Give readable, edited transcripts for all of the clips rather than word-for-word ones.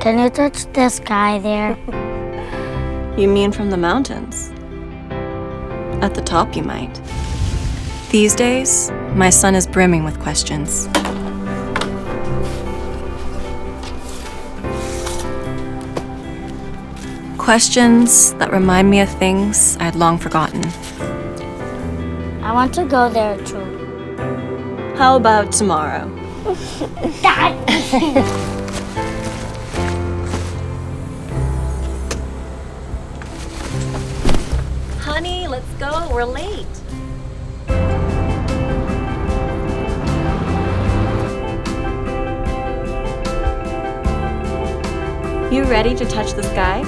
Can you touch the sky there? You mean from the mountains? At the top, you might. These days, my son is brimming with questions. Questions that remind me of things I'd long forgotten. I want to go there too. How about tomorrow? Dad! Honey, let's go. We're late. You ready to touch the sky?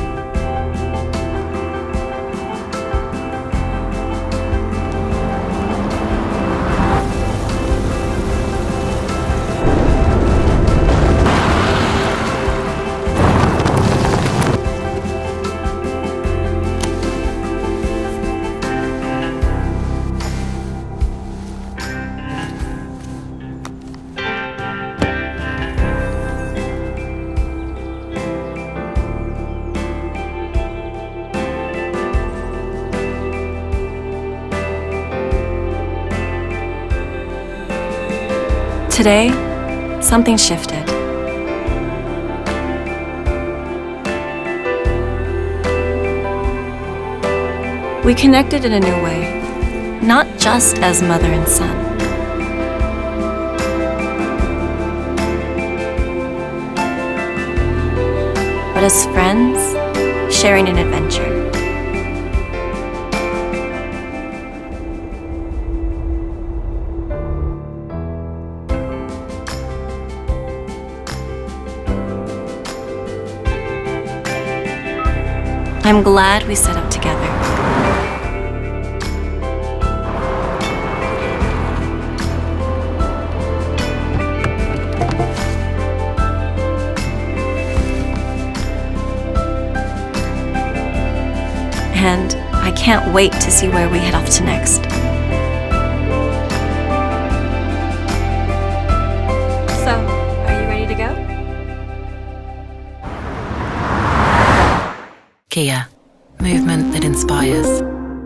Today, something shifted. We connected in a new way, not just as mother and son. But as friends, sharing an adventure. I'm glad we set up together. And I can't wait to see where we head off to next. So, are you ready to go? Kia, movement that inspires.